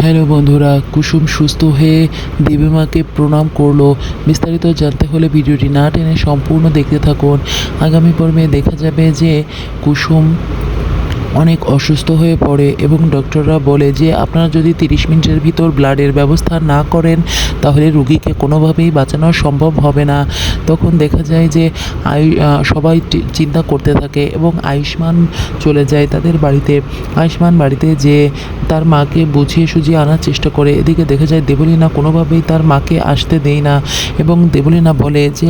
Hello বন্ধুরা, কুসুম সুস্থ হয়ে দেবীমাকে প্রণাম করলো। বিস্তারিত জানতে হলে ভিডিওটি না টেনে সম্পূর্ণ দেখতে থাকুন। আগামী পর্বে দেখা যাবে যে কুসুম অনেক অসুস্থ হয়ে পড়ে এবং ডক্টররা বলে যে আপনারা যদি 30 মিনিটের ভিতর ব্লাডের ব্যবস্থা না করেন তাহলে রুগীকে কোনোভাবেই বাঁচানো সম্ভব হবে না। তখন দেখা যায় যে সবাই চিন্তা করতে থাকে এবং আয়ুষ্মান চলে যায় তাদের বাড়িতে। আয়ুষ্মান বাড়িতে যে তার মাকে বুঝিয়ে সুঝিয়ে আনার চেষ্টা করে। এদিকে দেখা যায় দেবলীনা কোনোভাবেই তার মাকে আসতে দেয় না এবং দেবলীনা বলে যে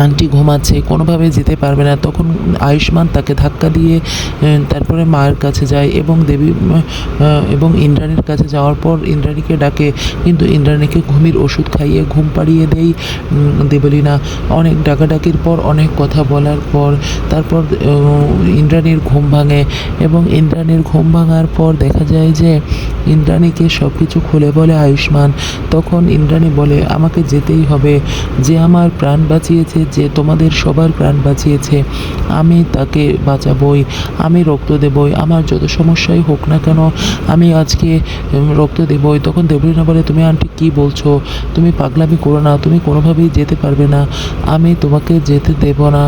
আন্টি ঘুমাচ্ছে, কোনোভাবে যেতে পারবে না। তখন আয়ুষ্মান তাকে ধাক্কা দিয়ে তারপরে মায়ের কাছে যায় এবং ইন্দ্রাণীর কাছে যাওয়ার পর ইন্দ্রাণীকে ডাকে, কিন্তু ইন্দ্রাণীকে ঘুমের ওষুধ খাইয়ে ঘুম পাড়িয়ে দেয় দেবলীনা। অনেক ডাকাডাকির পর, অনেক কথা বলার পর তারপর ইন্দ্রাণীর ঘুম ভাঙে এবং ইন্দ্রাণীর ঘুম ভাঙার পর দেখা যায় যে ইন্দ্রাণীকে সব কিছু খুলে বলে আয়ুষ্মান। তখন ইন্দ্রাণী বলে আমাকে যেতেই হবে, যে আমার প্রাণ বাঁচিয়েছে, যে তোমাদের সবার প্রাণ বাঁচিয়েছে, আমি তাকে বাঁচাবই, আমি রক্ত দেবই, আমার যত সমস্যাই হোক না কেন আমি আজকে রক্ত দেবই। তখন দেবলীনা বলে তুমি আন্টি কী বলছো, তুমি পাগলামি করো না, তুমি কোনোভাবেই যেতে পারবে না, আমি তোমাকে যেতে দেব না।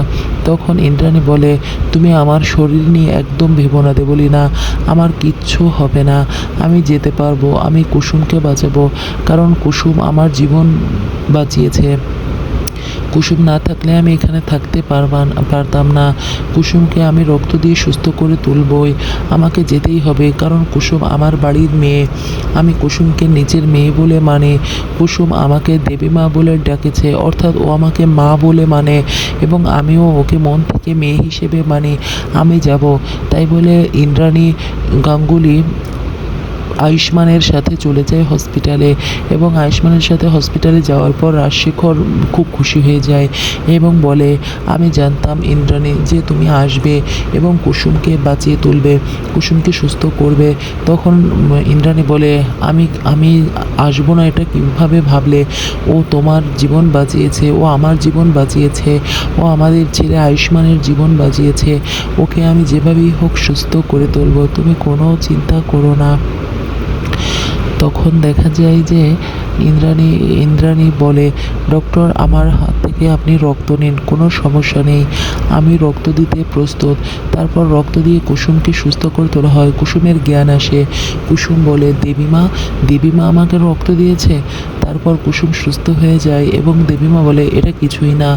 তখন ইন্দ্রাণী বলে তুমি আমার শরীর নিয়ে একদম ভেবো না দেবলীনা, আমার কিচ্ছু হবে না, আমি যেতে পারবো, আমি কুসুমকে বাঁচাবো, কারণ কুসুম আমার জীবন বাঁচিয়েছে। কুসুম না থাকলে আমি এখানে থাকতে পারতাম না। কুসুমকে আমি রক্ত দিয়ে সুস্থ করে তুলবই, আমাকে যেতেই হবে, কারণ কুসুম আমার বাড়ির মেয়ে, আমি কুসুমকে নিজের মেয়ে বলে মানে। কুসুম আমাকে দেবী মা বলে ডাকেছে, অর্থাৎ ও আমাকে মা বলে মানে এবং আমিও ওকে মন থেকে মেয়ে হিসেবে মানি, আমি যাব। তাই বলে ইন্দ্রাণী গাঙ্গুলি আয়ুষ্মানের সাথে চলে যায় হসপিটালে এবং আয়ুষ্মানের সাথে হসপিটালে যাওয়ার পর রাজশেখর খুব খুশি হয়ে যায় এবং বলে আমি জানতাম ইন্দ্রাণী যে তুমি আসবে এবং কুসুমকে বাঁচিয়ে তুলবে, কুসুমকে সুস্থ করবে। তখন ইন্দ্রাণী বলে আমি আসবো না এটা কীভাবে ভাবলে, ও তোমার জীবন বাঁচিয়েছে, ও আমার জীবন বাঁচিয়েছে, ও আমাদের ছেলে আয়ুষ্মানের জীবন বাঁচিয়েছে, ওকে আমি যেভাবেই হোক সুস্থ করে তুলব, তুমি কোনো চিন্তা করো না। তখন দেখা যায় যে ইন্দ্রাণী বলে ডক্টর আমার হাত থেকে আপনি রক্ত নিন, কোনো সমস্যা নেই, আমি রক্ত দিতে প্রস্তুত। তারপর রক্ত দিয়ে কুসুমকে সুস্থ করে তোলা হয়, কুসুমের জ্ঞান আসে। কুসুম বলে দেবীমা আমাকে রক্ত দিয়েছে। তারপর কুসুম সুস্থ হয়ে যায় এবং দেবীমা বলে এটা কিছুই না,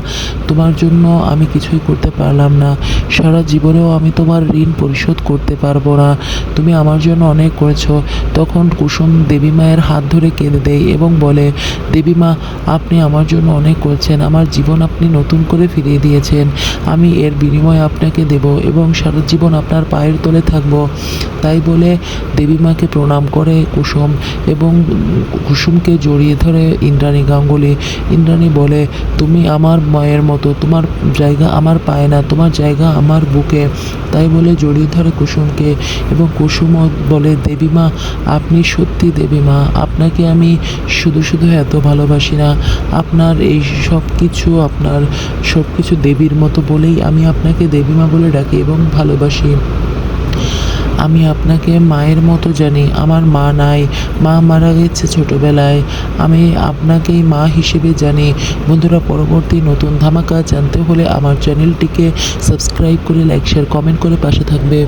তোমার জন্য আমি কিছুই করতে পারলাম না, সারা জীবনেও আমি তোমার ঋণ পরিশোধ করতে পারবো না, তুমি আমার জন্য অনেক করেছো। তখন কুসুম দেবীমায়ের হাত ধরে কেঁদে দেয় এবং বলে দেবীমা আপনি আমার জন্য অনেক করেছেন, আমার জীবন আপনি নতুন করে ফিরিয়ে দিয়েছেন, আমি এর বিনিময়ে আপনাকে দেব এবং সারা জীবন আপনার পায়ের তলে থাকব। তাই বলে দেবীমাকে প্রণাম করে কুসুম এবং কুসুমকে জড়িয়ে ধরে ইন্দ্রাণী গাঙ্গুলি। ইন্দ্রাণী বলে তুমি আমার মায়ের মতো, তোমার জায়গা আমার পায়ে না, তোমার জায়গা আমার বুকে। তাই বলে জড়িয়ে ধরে কুসুমকে এবং কুসুমও বলে দেবীমা আপনি সত্যি দেবীমা, আপনাকে আমি শুধু এত ভালোবাসি না, আপনার এই সব কিছু দেবীর মতো বলেই আমি আপনাকে দেবীমা বলে ডাকি এবং ভালোবাসি। আমি আপনাকে মায়ের মতো জানি, আমার মা নাই, মা মারা গেছে ছোটোবেলায়, আমি আপনাকেই মা হিসেবে জানি। বন্ধুরা, পরবর্তী নতুন ধামাকা জানতে হলে আমার চ্যানেলটিকে সাবস্ক্রাইব করে লাইক শেয়ার কমেন্ট করে পাশে থাকবে।